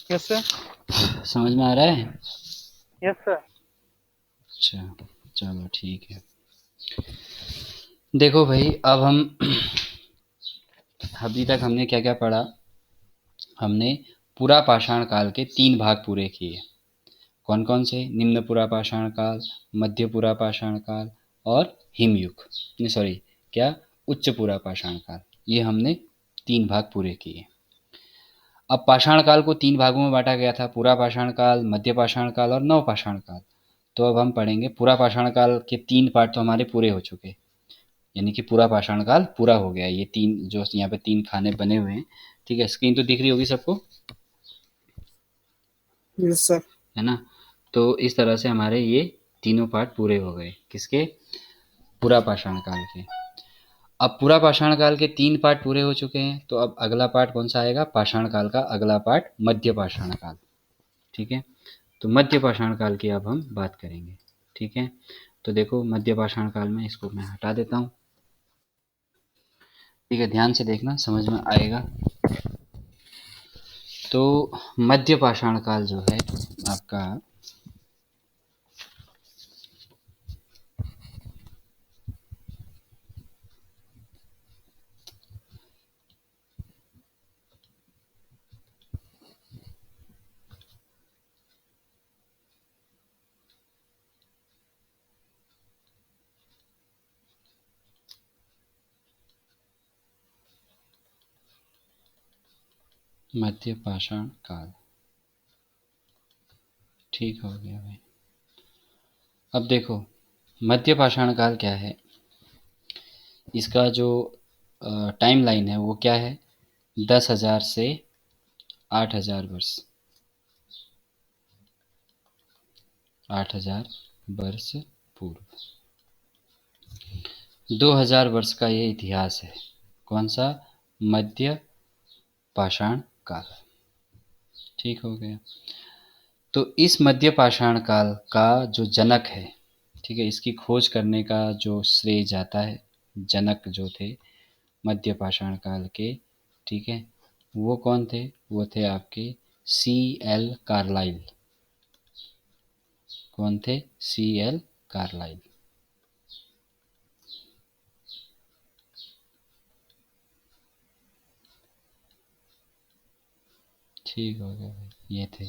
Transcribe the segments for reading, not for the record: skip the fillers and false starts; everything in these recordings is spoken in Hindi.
Yes sir. समझ में आ रहा है? Yes sir. अच्छा, चलो ठीक है। देखो भाई, अब हम अभी तक हमने क्या क्या पढ़ा। हमने पूरा पाषाण काल के 3 भाग पूरे किए। कौन कौन से? निम्न पूरा पाषाण काल, मध्य पूरा पाषाण काल और हिमयुग, नहीं सॉरी, क्या, उच्च पूरा पाषाण काल। ये हमने 3 भाग पूरे किए। अब पाषाण काल को 3 भागों में बांटा गया था, पूरा पाषाण काल, मध्य पाषाण काल और नव पाषाण काल। तो अब हम पढ़ेंगे पूरा पाषाण काल के 3 पार्ट तो हमारे पूरे हो चुके, यानी कि पूरा पाषाण काल पूरा हो गया। ये 3 जो यहाँ पे 3 खाने बने हुए हैं, ठीक है, स्क्रीन तो दिख रही होगी सबको, यस सर। है ना? तो इस तरह से हमारे ये तीनों पार्ट पूरे हो गए, किसके? पूरा पाषाण काल के। अब पूरा पाषाण काल के 3 पार्ट पूरे हो चुके हैं, तो अब अगला पार्ट कौन सा आएगा? पाषाण काल का अगला पार्ट मध्य पाषाण काल। ठीक है, तो मध्य पाषाण काल की अब हम बात करेंगे। ठीक है, तो देखो मध्य पाषाण काल में इसको मैं हटा देता हूँ। ठीक है, ध्यान से देखना, समझ में आएगा। तो मध्य पाषाण काल जो है आपका, मध्य पाषाण काल, ठीक हो गया भाई। अब देखो मध्य पाषाण काल क्या है, इसका जो टाइम लाइन है वो क्या है? 10,000 से 8,000 वर्ष, 8,000 वर्ष पूर्व, 2,000 वर्ष का ये इतिहास है। कौन सा? मध्य पाषाण काल। ठीक हो गया। तो इस मध्य पाषाण काल का जो जनक है, ठीक है, इसकी खोज करने का जो श्रेय जाता है, जनक जो थे मध्य पाषाण काल के, ठीक है, वो कौन थे? वो थे आपके सी एल कार्लाइल। कौन थे? C L Carlyle. ठीक हो गया भाई, ये थे।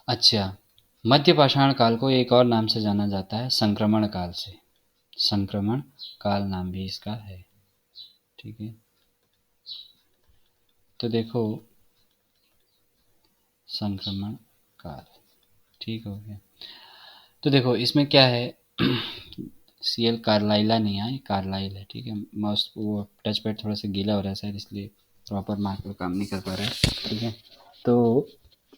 अच्छा, मध्य पाषाण काल को एक और नाम से जाना जाता है, संक्रमण काल से। संक्रमण काल नाम भी इसका है। ठीक है, तो देखो संक्रमण काल, ठीक हो गया। तो देखो इसमें क्या है, सी एल कार्लाइला नहीं है, कार्लाइल है। ठीक है, माउस वो टच पैड थोड़ा सा गीला हो रहा है शायद, इसलिए प्रॉपर मार्कर काम नहीं कर पा रहा है। ठीक है, तो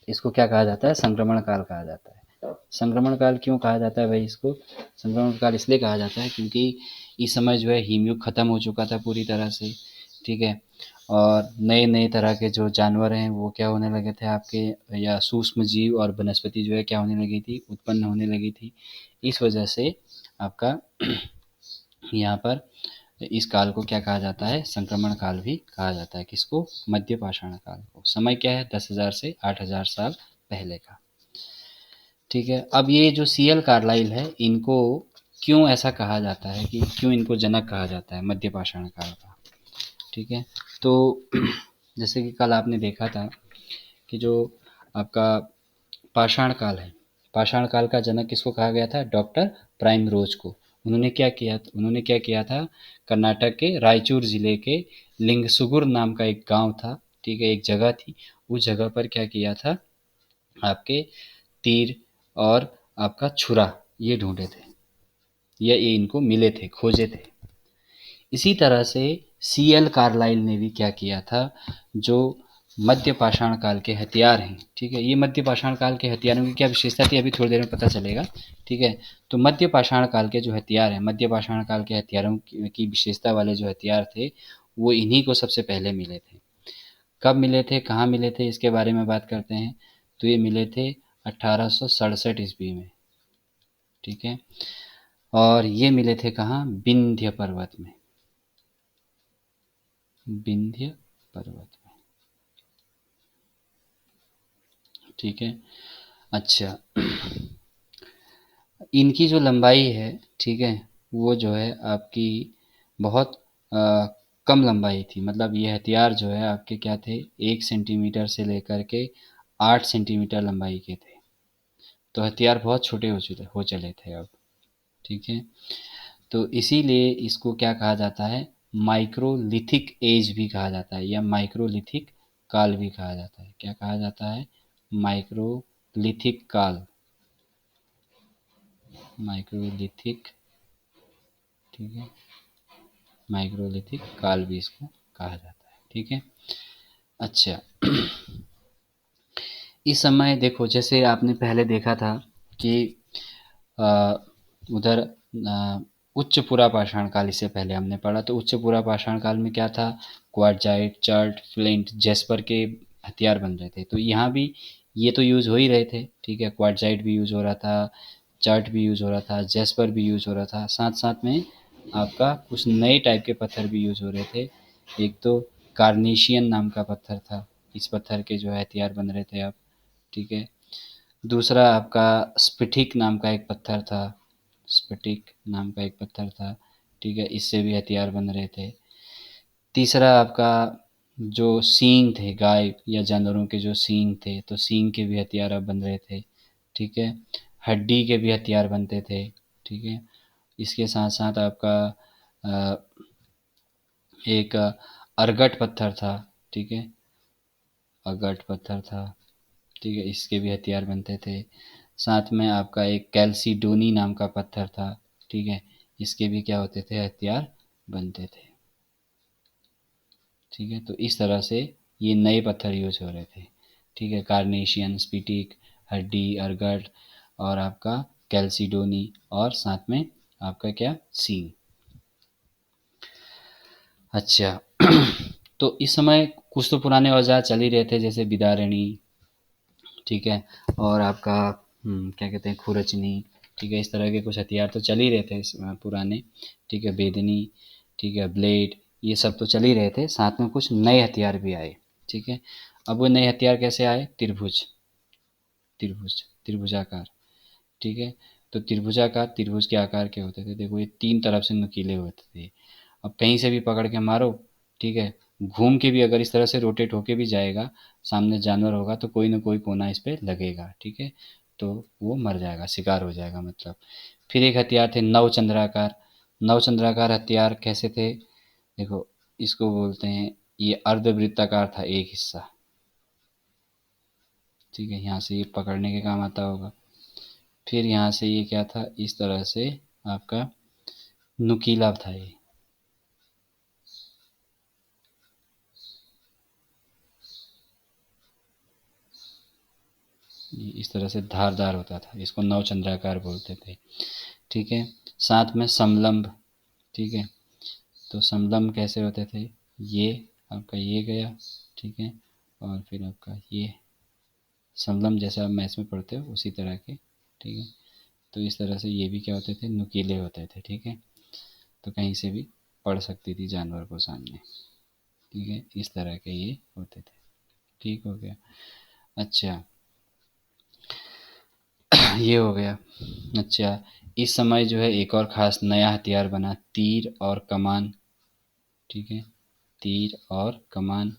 इसको क्या कहा जाता है? संक्रमण काल कहा जाता है। संक्रमण काल क्यों कहा जाता है भाई इसको? संक्रमण काल इसलिए कहा जाता है क्योंकि इस समय जो है हिमयुग खत्म हो चुका था पूरी तरह से। ठीक है, और नए नए तरह के जो जानवर हैं वो क्या होने लगे थे आपके, या सूक्ष्म जीव और वनस्पति जो है क्या होने लगी थी, उत्पन्न होने लगी थी। इस वजह से आपका यहाँ पर इस काल को क्या कहा जाता है? संक्रमण काल भी कहा जाता है। किसको? मध्य पाषाण काल को। समय क्या है? 10,000 से 8,000 साल पहले का। ठीक है, अब ये जो सी एल कार्लाइल है, इनको क्यों ऐसा कहा जाता है, कि क्यों इनको जनक कहा जाता है मध्य पाषाण काल का? ठीक है, तो जैसे कि कल आपने देखा था कि जो आपका पाषाण काल है, पाषाण काल का जनक किसको कहा गया था? डॉक्टर प्राइम रोज को। उन्होंने क्या किया था? कर्नाटक के रायचूर जिले के लिंगसुगुर नाम का एक गांव था, ठीक है, एक जगह थी, उस जगह पर क्या किया था? आपके तीर और आपका छुरा ये ढूंढे थे, ये इनको मिले थे, खोजे थे। इसी तरह से सी एल कार्लाइल ने भी क्या किया था? जो मध्य पाषाण काल के हथियार हैं, ठीक है, ये मध्य पाषाण काल के हथियारों की क्या विशेषता थी अभी थोड़ी देर में पता चलेगा। ठीक है, तो मध्य पाषाण काल के जो हथियार हैं, मध्य पाषाण काल के हथियारों की विशेषता वाले जो हथियार थे, वो इन्हीं को सबसे पहले मिले थे। कब मिले थे, कहाँ मिले थे, इसके बारे में बात करते हैं। तो ये मिले थे 1867 ईस्वी में। ठीक है, और ये मिले थे कहाँ? विंध्य पर्वत में। विंध्य पर्वत में। ठीक है। अच्छा, इनकी जो लंबाई है, ठीक है, वो जो है आपकी बहुत कम लंबाई थी। मतलब ये हथियार जो है आपके क्या थे, 1 सेंटीमीटर से लेकर के 8 सेंटीमीटर लंबाई के थे। तो हथियार बहुत छोटे हो चले थे अब। ठीक है। तो इसीलिए इसको क्या कहा जाता है, माइक्रोलिथिक एज भी कहा जाता है, या माइक्रोलिथिक काल भी कहा जाता है। क्या कहा जाता है, माइक्रोलिथिक काल, माइक्रोलिथिक, ठीक है, माइक्रोलिथिक काल भी इसको कहा जाता है। ठीक है। अच्छा, इस समय देखो, जैसे आपने पहले देखा था कि अ, उधर उच्च पुरापाषाण काल, इससे पहले हमने पढ़ा, तो उच्च पुरापाषाण काल में क्या था, क्वार्टजाइट, चर्ट, फ्लिंट, जेस्पर के हथियार बन रहे थे। तो यहाँ भी ये तो यूज़ हो ही रहे थे। ठीक है, क्वार्टजाइट भी यूज़ हो रहा था, चर्ट भी यूज़ हो रहा था, जेस्पर भी यूज़ हो रहा था, साथ साथ में आपका कुछ नए टाइप के पत्थर भी यूज़ हो रहे थे। एक तो कार्नेशियन नाम का पत्थर था, इस पत्थर के जो है हथियार बन रहे थे अब। ठीक है। दूसरा आपका स्फटिक नाम का एक पत्थर था, स्फटिक नाम का एक पत्थर था। ठीक है, इससे भी हथियार बन रहे थे। तीसरा आपका जो सींग थे, गाय या जानवरों के जो सींग थे, तो सींग के भी हथियार अब बन रहे थे। ठीक है, हड्डी के भी हथियार बनते थे। ठीक है, इसके साथ साथ आपका अ, एक अरगट पत्थर था। ठीक है, अरगट पत्थर था। ठीक है, इसके भी हथियार बनते थे। साथ में आपका एक कैल्सीडोनी नाम का पत्थर था। ठीक है, इसके भी क्या होते थे, हथियार बनते थे। ठीक है, तो इस तरह से ये नए पत्थर यूज हो रहे थे। ठीक है, कार्नेशियन, स्पीटिक, हड्डी, अर्गट, और आपका कैल्सीडोनी, और साथ में आपका क्या, सींग। अच्छा, तो इस समय कुछ तो पुराने औजार चल ही रहे थे, जैसे बिदारणी, ठीक है, और आपका क्या कहते हैं, खुरचनी। ठीक है, इस तरह के कुछ हथियार तो चल ही रहे थे पुराने। ठीक है, बेदनी, ठीक है, ब्लेड, ये सब तो चल ही रहे थे, साथ में कुछ नए हथियार भी आए। ठीक है, अब वो नए हथियार कैसे आए, त्रिभुज, त्रिभुज, त्रिभुजाकार। ठीक है, तो त्रिभुजाकार, त्रिभुज के आकार के होते थे। देखो, ये 3 तरफ से नुकीले होते थे। अब कहीं से भी पकड़ के मारो, ठीक है, घूम के भी अगर इस तरह से रोटेट होके भी जाएगा, सामने जानवर होगा तो कोई ना कोई कोना इस पे लगेगा। ठीक है, तो वो मर जाएगा, शिकार हो जाएगा मतलब। फिर एक हथियार थे नवचंद्राकार। नवचंद्राकार हथियार कैसे थे, देखो, इसको बोलते हैं, ये अर्धवृत्ताकार था एक हिस्सा। ठीक है, यहाँ से ये पकड़ने के काम आता होगा। फिर यहाँ से ये क्या था, इस तरह से आपका नुकीला था ये इस तरह से धारदार होता था, इसको नवचंद्राकार बोलते थे। ठीक है, साथ में समलंब। ठीक है, तो समलंब कैसे होते थे, ये आपका ये गया, ठीक है, और फिर आपका ये समलंब, जैसे आप मैथ में पढ़ते हो उसी तरह के। ठीक है, तो इस तरह से ये भी क्या होते थे, नुकीले होते थे। ठीक है, तो कहीं से भी पड़ सकती थी जानवर को सामने। ठीक है, इस तरह के ये होते थे। ठीक हो गया। अच्छा, ये हो गया। अच्छा, इस समय जो है एक और ख़ास नया हथियार बना, तीर और कमान। ठीक है, तीर और कमान।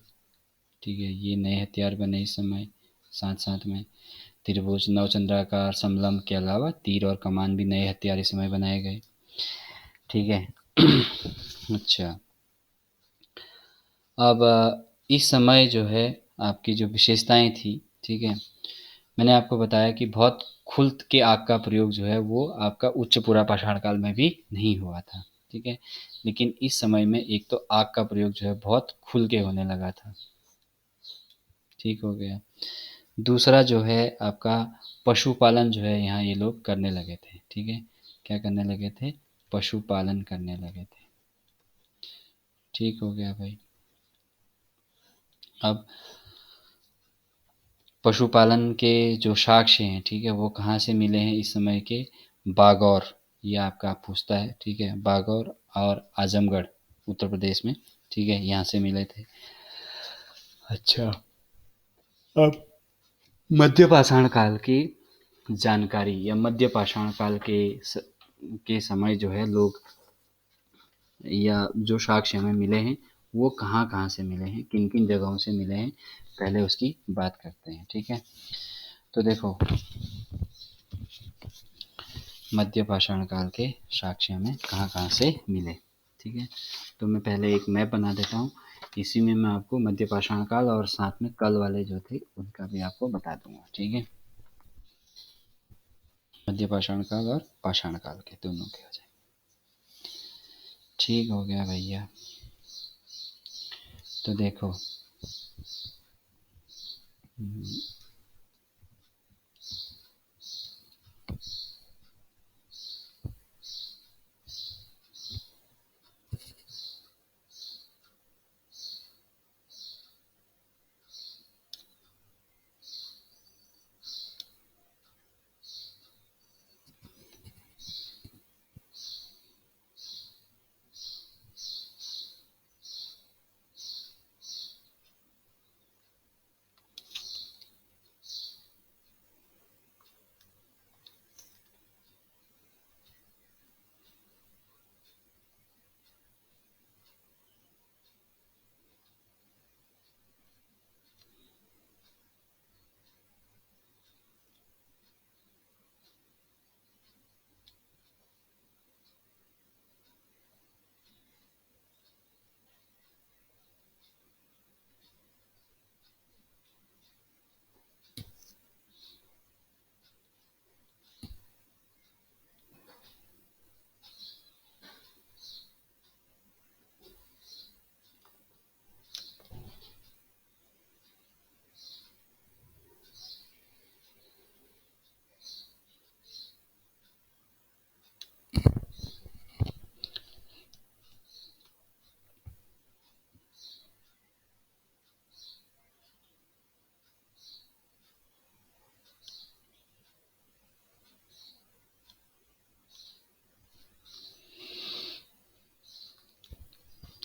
ठीक है, ये नए हथियार बने इस समय। साथ साथ में त्रिभुज, नवचंद्राकार, समलंब के अलावा तीर और कमान भी नए हथियार इस समय बनाए गए। ठीक है। अच्छा, अब इस समय जो है आपकी जो विशेषताएं थी, ठीक है, मैंने आपको बताया कि बहुत खुल के आग का प्रयोग जो है वो आपका उच्च पुरापाषाण काल में भी नहीं हुआ था। ठीक है, लेकिन इस समय में एक तो आग का प्रयोग जो है बहुत खुल के होने लगा था। ठीक हो गया। दूसरा जो है आपका पशुपालन जो है यहाँ ये लोग करने लगे थे। ठीक है, क्या करने लगे थे, पशुपालन करने लगे थे। ठीक हो गया भाई। अब पशुपालन के जो साक्ष्य हैं, ठीक है, वो कहाँ से मिले हैं इस समय के, बागौर, ये आपका पूछता है। ठीक है, बागौर और आजमगढ़, उत्तर प्रदेश में। ठीक है, यहाँ से मिले थे। अच्छा, अब मध्य पाषाण काल की जानकारी या मध्य पाषाण काल के समय जो है लोग या जो साक्ष्य हमें मिले हैं वो कहाँ कहाँ से मिले हैं, किन किन जगहों से मिले हैं, पहले उसकी बात करते हैं। ठीक है, तो देखो मध्य पाषाण काल के साक्ष्य हमें कहाँ कहाँ से मिले। ठीक है, तो मैं पहले एक मैप बना देता हूँ, इसी में मैं आपको मध्य पाषाण काल और साथ में कल वाले जो थे उनका भी आपको बता दूंगा। ठीक है, मध्य पाषाण काल और पाषाण काल के दोनों के हो जाए। ठीक हो गया भैया। तो देखो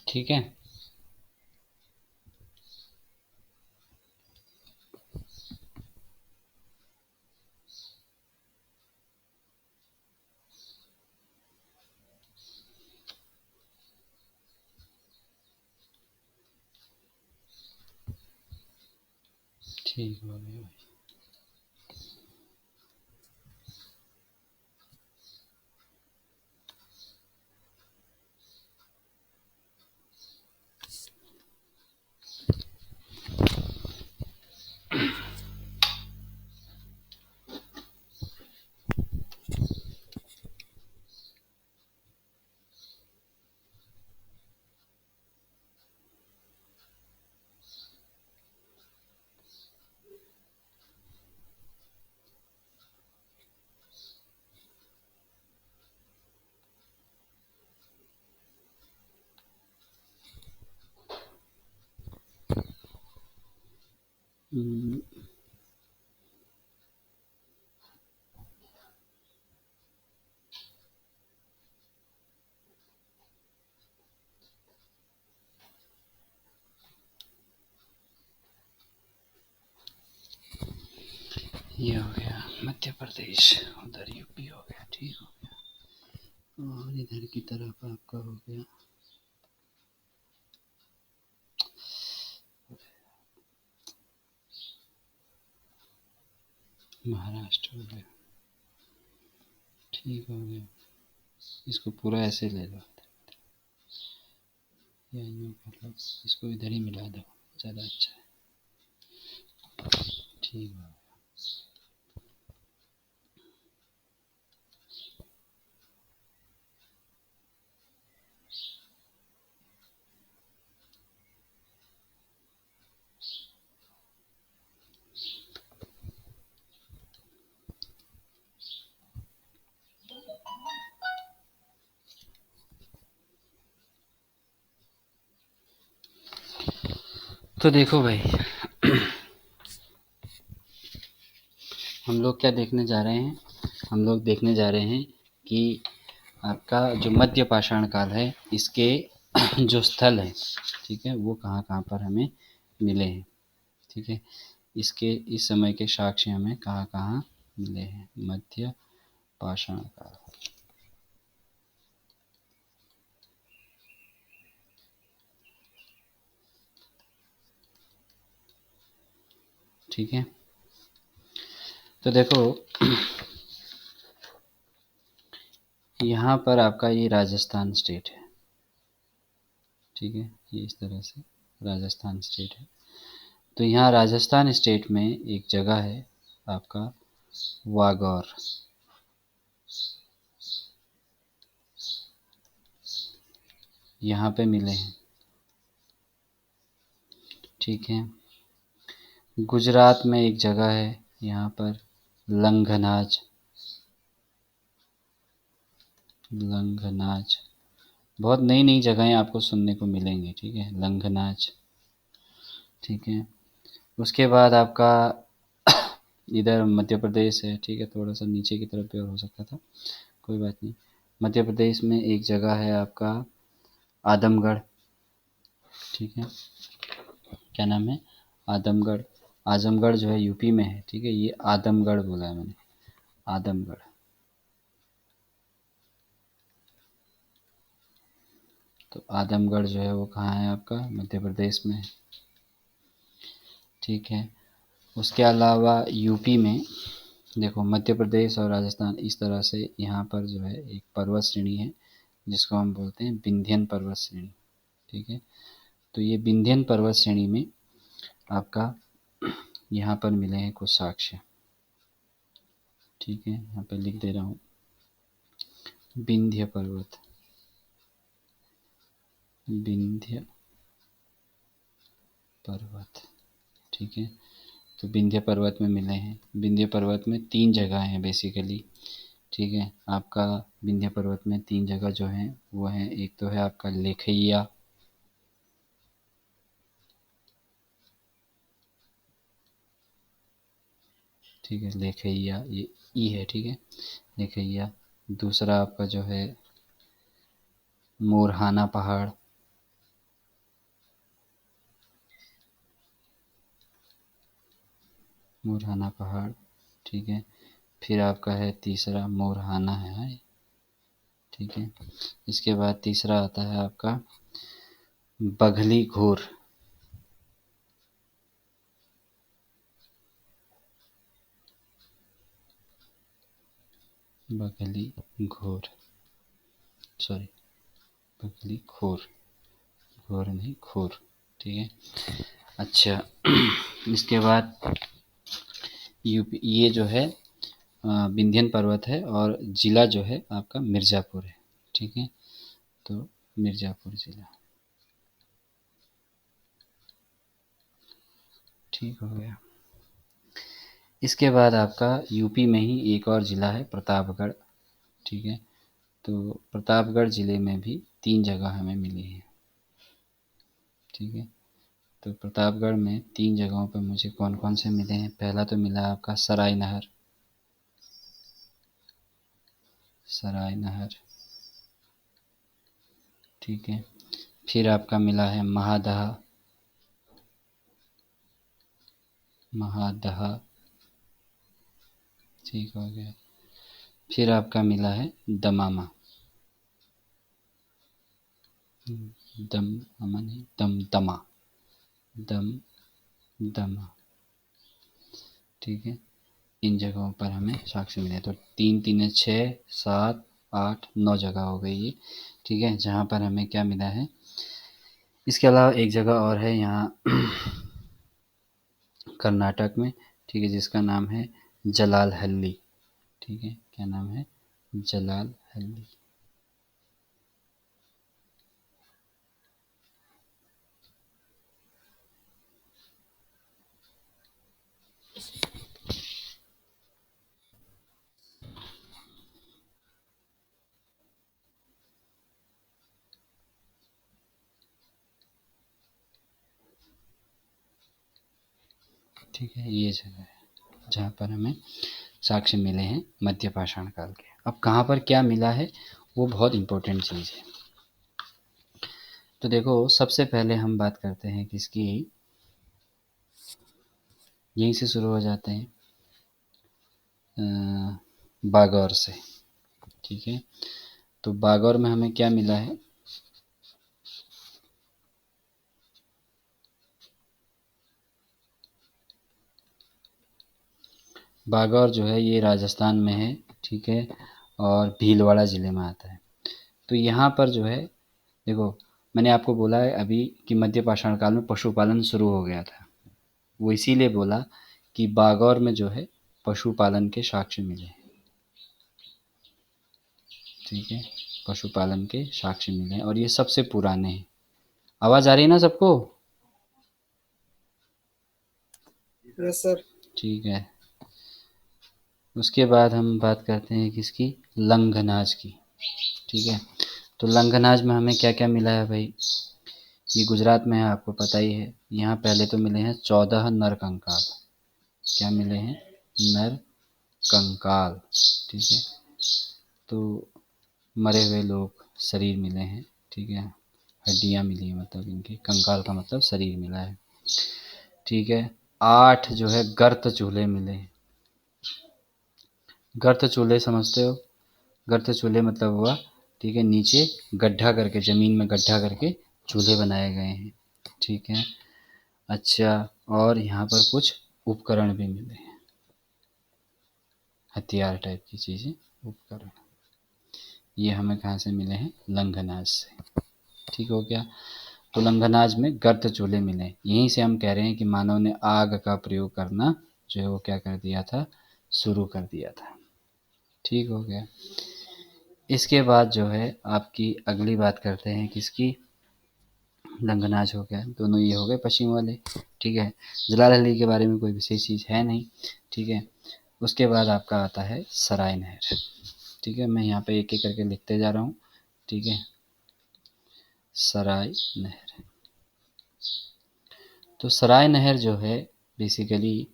ठीक है, ठीक हो गया भाई। हम्म, ये हो गया मध्य प्रदेश, उधर यूपी हो गया। ठीक हो गया, और इधर की तरफ आपका हो गया महाराष्ट्र हो गया। ठीक हो गया, इसको पूरा ऐसे ले लो या यूँ कर लो, इसको इधर ही मिला दो, ज़्यादा अच्छा है। ठीक है, तो देखो भाई हम लोग क्या देखने जा रहे हैं, हम लोग देखने जा रहे हैं कि आपका जो मध्य पाषाण काल है इसके जो स्थल है, ठीक है, वो कहाँ कहाँ पर हमें मिले हैं। ठीक है, इसके इस समय के साक्ष्य हमें कहाँ कहाँ मिले हैं? मध्य पाषाण काल। ठीक है, तो देखो यहाँ पर आपका ये राजस्थान स्टेट है। ठीक है, ये इस तरह से राजस्थान स्टेट है। तो यहाँ राजस्थान स्टेट में एक जगह है आपका वागौर। यहाँ पे मिले हैं। ठीक है, गुजरात में एक जगह है यहाँ पर लंघनाज। लंघनाज, बहुत नई नई जगहें आपको सुनने को मिलेंगी। ठीक है, लंघनाज। ठीक है, उसके बाद आपका इधर मध्य प्रदेश है। ठीक है, थोड़ा सा नीचे की तरफ भी और हो सकता था, कोई बात नहीं। मध्य प्रदेश में एक जगह है आपका आदमगढ़। ठीक है, क्या नाम है? आदमगढ़। आजमगढ़ जो है यूपी में है। ठीक है, ये आदमगढ़ बोला है मैंने, आदमगढ़। तो आदमगढ़ जो है वो कहाँ है आपका? मध्य प्रदेश में है। ठीक है, उसके अलावा यूपी में देखो, मध्य प्रदेश और राजस्थान इस तरह से यहाँ पर जो है एक पर्वत श्रेणी है जिसको हम बोलते हैं विंध्यन पर्वत श्रेणी। ठीक है, तो ये विंध्यन पर्वत श्रेणी में आपका यहाँ पर मिले हैं कुछ साक्ष्य। ठीक है, यहाँ पर लिख दे रहा हूँ, विंध्य पर्वत। विंध्य पर्वत। ठीक है, तो विंध्य पर्वत में मिले हैं। विंध्य पर्वत में 3 जगह हैं बेसिकली। ठीक है, आपका विंध्य पर्वत में 3 जगह जो हैं वो हैं, एक तो है आपका लेखैया। ठीक है, लेखैया, ये ई है। ठीक है, लेखैया। दूसरा आपका जो है मोरहाना पहाड़। मोरहाना पहाड़। ठीक है, फिर आपका है तीसरा मोरहाना है। ठीक है, इसके बाद तीसरा आता है आपका बघली घोर। बघली घोर, सॉरी, बघली खोर, घोर नहीं खोर। ठीक है, अच्छा इसके बाद यूपी, ये जो है विंध्यन पर्वत है और ज़िला जो है आपका मिर्ज़ापुर है। ठीक है, तो मिर्ज़ापुर ज़िला। ठीक हो गया। इसके बाद आपका यूपी में ही एक और ज़िला है प्रतापगढ़। ठीक है, तो प्रतापगढ़ ज़िले में भी 3 जगह हमें मिली है। ठीक है, तो प्रतापगढ़ में 3 जगहों पर मुझे कौन कौन से मिले हैं? पहला तो मिला आपका सराय नहर। सराय नहर। ठीक है, फिर आपका मिला है महादहा। महादहा। ठीक हो गया। फिर आपका मिला है दमामा। दम अमा नहीं, दमदमा। दम दमा। ठीक है, इन जगहों पर हमें साक्ष्य मिले। तो 3 3 6 7 8 9 जगह हो गई ये। ठीक है, जहाँ पर हमें क्या मिला है? इसके अलावा एक जगह और है यहाँ कर्नाटक में। ठीक है, जिसका नाम है जलालहल्ली। ठीक है, क्या नाम है? जलालहल्ली। ठीक है, ये जगह है जहाँ पर हमें साक्ष्य मिले हैं मध्य पाषाण काल के। अब कहाँ पर क्या मिला है वो बहुत इम्पोर्टेंट चीज़ है। तो देखो, सबसे पहले हम बात करते हैं किसकी? यहीं से शुरू हो जाते हैं बागौर से। ठीक है, तो बागौर में हमें क्या मिला है, बागौर जो है ये राजस्थान में है। ठीक है, और भीलवाड़ा ज़िले में आता है। तो यहाँ पर जो है देखो, मैंने आपको बोला है अभी कि मध्य पाषाण काल में पशुपालन शुरू हो गया था। वो इसीलिए बोला कि बागौर में जो है पशुपालन के साक्ष्य मिले हैं। ठीक है, पशुपालन के साक्ष्य मिले हैं और ये सबसे पुराने हैं। आवाज़ आ रही है ना सबको? Yes sir. ठीक है, उसके बाद हम बात करते हैं किसकी, लंघनाज की। ठीक है, तो लंघनाज में हमें क्या क्या मिला है भाई, ये गुजरात में है, आपको पता ही है। यहाँ पहले तो मिले हैं 14 नर कंकाल। क्या मिले हैं, नर कंकाल। ठीक है, तो मरे हुए लोग शरीर मिले हैं। ठीक है, हड्डियाँ मिली हैं, मतलब इनके कंकाल का मतलब शरीर मिला है। ठीक है, 8 जो है गर्त चूल्हे मिले हैं। गर्त चूल्हे समझते हो, गर्त चूल्हे मतलब हुआ, ठीक है, नीचे गड्ढा करके, ज़मीन में गड्ढा करके चूल्हे बनाए गए हैं। ठीक है, अच्छा, और यहाँ पर कुछ उपकरण भी मिले हैं, हथियार टाइप की चीज़ें, उपकरण। ये हमें कहाँ से मिले हैं, लंघनाज से। ठीक हो गया, तो लंघनाज में गर्त चूल्हे मिले। यहीं से हम कह रहे हैं कि मानव ने आग का प्रयोग करना जो है वो क्या कर दिया था, शुरू कर दिया था। ठीक हो गया, इसके बाद जो है आपकी अगली बात करते हैं किसकी, लंघनाज हो गया, दोनों ये हो गए पश्चिम वाले। ठीक है, जलालहली के बारे में कोई विशेष चीज़ है नहीं। ठीक है, उसके बाद आपका आता है सराय नहर। ठीक है, मैं यहाँ पे एक एक करके लिखते जा रहा हूँ। ठीक है, सराय नहर। तो सराय नहर जो है बेसिकली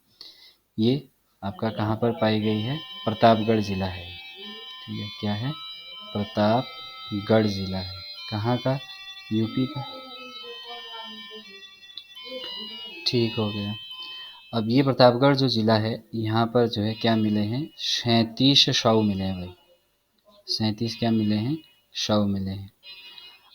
ये आपका कहाँ पर पाई गई है, प्रतापगढ़ ज़िला है। ठीक है, क्या है, प्रतापगढ़ ज़िला है। कहाँ का, यूपी का। ठीक हो गया, अब ये प्रतापगढ़ जो ज़िला है, यहाँ पर जो है क्या मिले हैं, 37 शव मिले हैं भाई। 37 क्या मिले हैं, शव मिले हैं।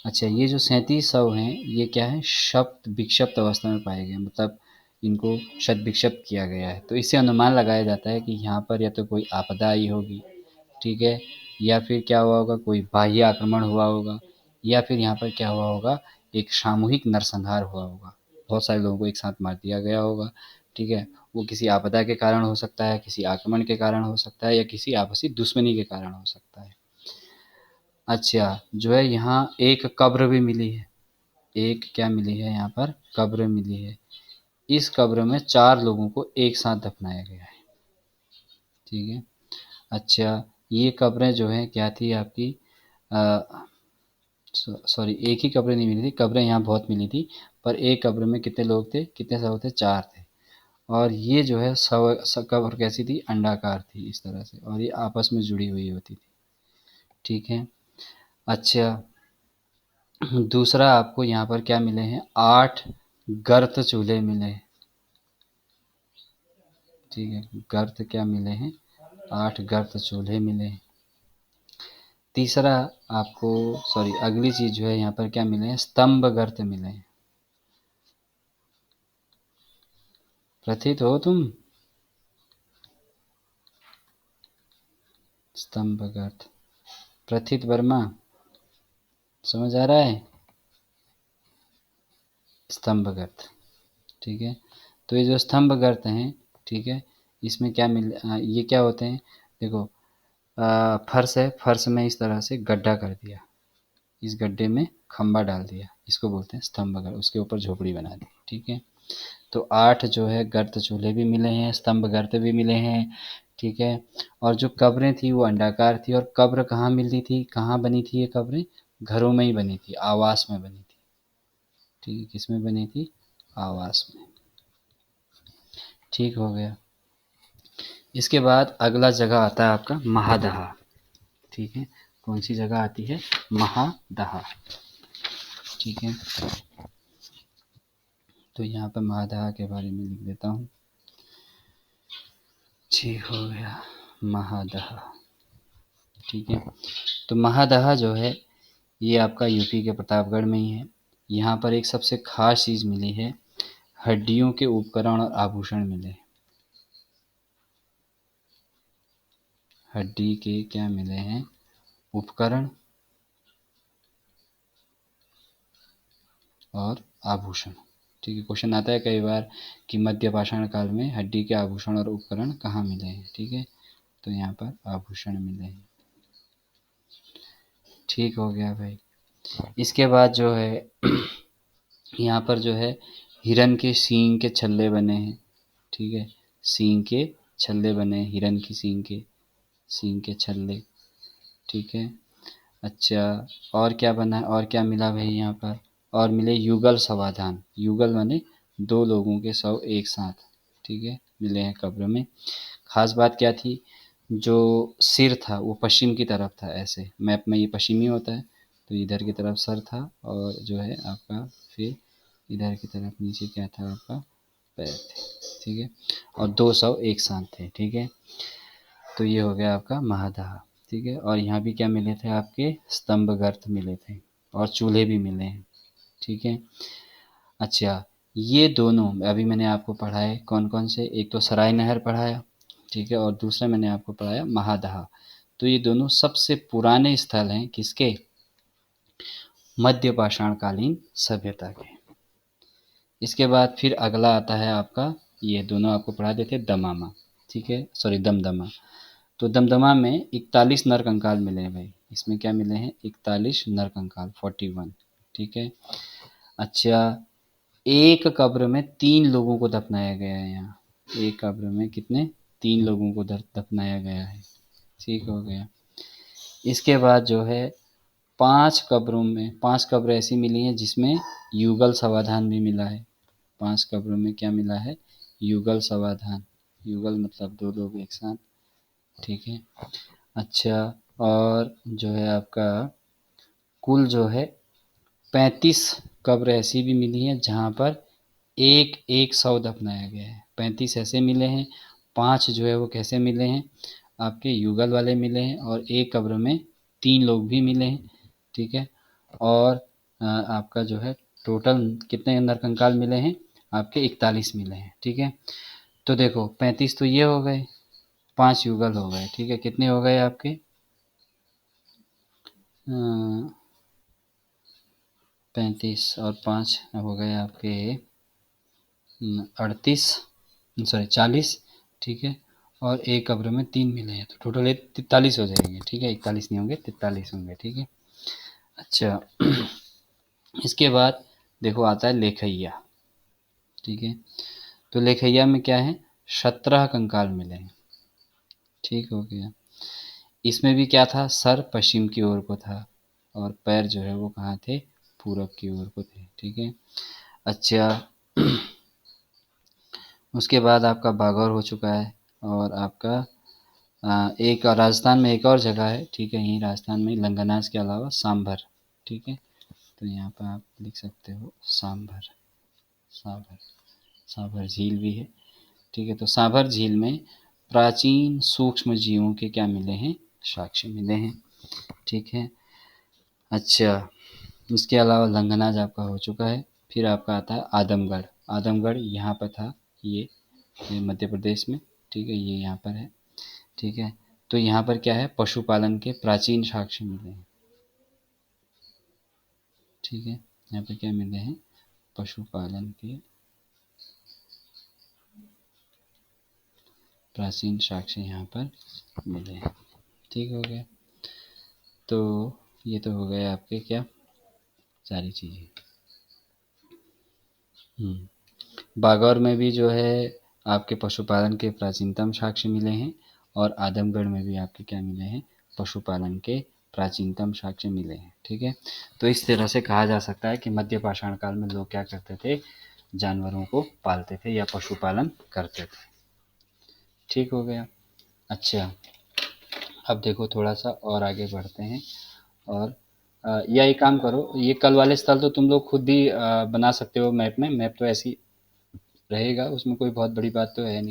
अच्छा, ये जो 37 शव हैं ये क्या है, शब्द विक्षिप्त अवस्था में पाए गए, मतलब इनको शत विक्षिप्त किया गया है। तो इससे अनुमान लगाया जाता है कि यहाँ पर या तो कोई आपदा आई होगी, ठीक है, या फिर क्या हुआ होगा, कोई बाह्य आक्रमण हुआ होगा, या फिर यहाँ पर क्या हुआ होगा, एक सामूहिक नरसंहार हुआ होगा, बहुत सारे लोगों को एक साथ मार दिया गया होगा। ठीक है, वो किसी आपदा के कारण हो सकता है, किसी आक्रमण के कारण हो सकता है, या किसी आपसी दुश्मनी के कारण हो सकता है। अच्छा, जो है यहाँ एक कब्र भी मिली है, एक क्या मिली है, यहाँ पर कब्र मिली है। इस कब्र में 4 लोगों को एक साथ दफनाया गया है। ठीक है, अच्छा, ये कब्रें जो हैं क्या थी आपकी, सॉरी, एक ही कब्र नहीं मिली थी, कब्रें यहाँ बहुत मिली थी, पर एक कब्र में कितने लोग थे, कितने शव थे, 4 थे। और ये जो है कब्र कैसी थी, अंडाकार थी इस तरह से, और ये आपस में जुड़ी हुई होती थी। ठीक है, अच्छा, दूसरा आपको यहाँ पर क्या मिले हैं, 8 गर्त चूल्हे मिले हैं। ठीक है, गर्त क्या मिले हैं, 8 गर्त चूल्हे मिले हैं। तीसरा आपको, सॉरी, अगली चीज़ जो है यहाँ पर क्या मिले हैं, स्तंभ गर्त मिले हैं। प्रथित हो तुम, स्तंभ गर्त, प्रथित वर्मा, समझ आ रहा है, स्तंभ गर्त। ठीक है, तो ये जो स्तंभ गर्त हैं, ठीक है, इसमें क्या ये क्या होते हैं, देखो, फर्श है, फर्श में इस तरह से गड्ढा कर दिया, इस गड्ढे में खंबा डाल दिया, इसको बोलते हैं स्तंभ गर्त, उसके ऊपर झोपड़ी बना दी। ठीक है, तो 8 जो है गर्त चूल्हे भी मिले हैं, स्तंभ गर्त भी मिले हैं। ठीक है, और जो कब्रें थी वो अंडाकार थी, और कब्र कहाँ मिलती थी, कहाँ बनी थी ये कब्रें, घरों में ही बनी थी, आवास में बनी थी। ठीक है, किस में बनी थी, आवास में। ठीक हो गया, इसके बाद अगला जगह आता है आपका महादहा। ठीक है, कौन सी जगह आती है, महादहा। ठीक है, तो यहाँ पर महादहा के बारे में लिख देता हूँ। ठीक हो गया महादहा। ठीक है, तो महादहा जो है ये आपका यूपी के प्रतापगढ़ में ही है। यहाँ पर एक सबसे खास चीज़ मिली है, हड्डियों के उपकरण और आभूषण मिले। हड्डी के क्या मिले हैं? उपकरण और आभूषण। ठीक है, क्वेश्चन आता है कई बार कि मध्य पाषाण काल में हड्डी के आभूषण और उपकरण कहाँ मिले हैं। ठीक है, तो यहाँ पर आभूषण मिले हैं। ठीक हो गया भाई। इसके बाद जो है यहाँ पर जो है हिरन के सींग के छल्ले बने हैं। ठीक है, सींग के छल्ले बने हैं, हिरन की सींग के छल्ले। ठीक है, अच्छा, और क्या बना है, और क्या मिला भाई यहाँ पर? और मिले युगल समाधान। युगल माने दो लोगों के शव एक साथ। ठीक है, मिले हैं कब्र में। खास बात क्या थी? जो सिर था वो पश्चिम की तरफ था, ऐसे मैप में ये पश्चिमी होता है, तो इधर की तरफ सर था, और जो है आपका फिर इधर की तरफ नीचे क्या था आपका? पैर थे। ठीक है, और दो शव एक साथ थे। ठीक है, तो ये हो गया आपका महादाह। ठीक है, और यहाँ भी क्या मिले थे आपके? स्तंभ गर्त मिले थे, और चूल्हे भी मिले हैं। ठीक है, अच्छा, ये दोनों अभी मैंने आपको पढ़ाए कौन कौन से? एक तो सराय नहर पढ़ाया, ठीक है, और दूसरा मैंने आपको पढ़ाया महादहा। तो ये दोनों सबसे पुराने स्थल हैं किसके? मध्य पाषाण कालीन सभ्यता के। इसके बाद फिर अगला आता है आपका, ये दोनों आपको पढ़ा देते दमामा। ठीक है, सॉरी दमदमा। तो दमदमा में 41 नर कंकाल मिले हैं भाई। इसमें क्या मिले हैं? 41 नर कंकाल, 41। ठीक है, अच्छा, एक कब्र में 3 लोगों को दफनाया गया है यहाँ। एक कब्र में कितने? 3 लोगों को दफनाया गया है। ठीक हो गया। इसके बाद जो है 5 कब्र ऐसी मिली हैं जिसमें युगल समाधान भी मिला है। 5 कब्रों में क्या मिला है? युगल समाधान। युगल मतलब दो लोग एक साथ। ठीक है, अच्छा, और जो है आपका कुल जो है 35 कब्र ऐसी भी मिली हैं जहाँ पर एक एक शव दफनाया गया है। 35 ऐसे मिले हैं। 5 जो है वो कैसे मिले हैं? आपके युगल वाले मिले हैं, और एक कब्र में 3 लोग भी मिले हैं। ठीक है, और आपका जो है टोटल कितने नरकंकाल मिले हैं? आपके 41 मिले हैं। ठीक है, तो देखो 35 तो ये हो गए, 5 युगल हो गए। ठीक है, कितने हो गए आपके? 35 और 5 हो गए आपके 38, सॉरी 40। ठीक है, और एक कब्र में 3 मिले हैं, तो टोटल 43 हो जाएंगे। ठीक है, 41 नहीं होंगे, 43 होंगे। ठीक है, अच्छा, इसके बाद देखो आता है लेखैया। ठीक है, तो लेखैया में क्या है? 17 कंकाल मिले हैं। ठीक हो गया। इसमें भी क्या था? सर पश्चिम की ओर को था, और पैर जो है वो कहाँ थे? पूरब की ओर को थे। ठीक है, अच्छा, उसके बाद आपका बागौर हो चुका है, और आपका एक राजस्थान में एक और जगह है। ठीक है, यहीं राजस्थान में लंगनास के अलावा सांभर। ठीक है, तो यहाँ पर आप लिख सकते हो सांभर। सांभर, सांभर झील भी है। ठीक है, तो सांभर झील में प्राचीन सूक्ष्म जीवों के क्या मिले हैं? साक्ष्य मिले हैं। ठीक है, अच्छा, इसके अलावा लंगनाज आपका हो चुका है। फिर आपका आता है आदमगढ़। आदमगढ़ यहाँ पर था, ये मध्य प्रदेश में। ठीक है, ये यहाँ पर है। ठीक है, तो यहाँ पर क्या है? पशुपालन के प्राचीन साक्ष्य मिले हैं। ठीक है, यहाँ पे क्या मिले हैं? पशुपालन के प्राचीन साक्ष्य यहाँ पर मिले हैं। ठीक हो गया, तो ये तो हो गए आपके क्या सारी चीज़ें। बागौर में भी जो है आपके पशुपालन के प्राचीनतम साक्ष्य मिले हैं, और आदमगढ़ में भी आपके क्या मिले हैं? पशुपालन के प्राचीनतम साक्ष्य मिले हैं। ठीक है, तो इस तरह से कहा जा सकता है कि मध्य पाषाण काल में लोग क्या करते थे? जानवरों को पालते थे या पशुपालन करते थे। ठीक हो गया, अच्छा, अब देखो थोड़ा सा और आगे बढ़ते हैं, और या एक काम करो, ये कल वाले स्थल तो तुम लोग खुद भी बना सकते हो मैप में। मैप तो ऐसी रहेगा, उसमें कोई बहुत बड़ी बात तो है नहीं।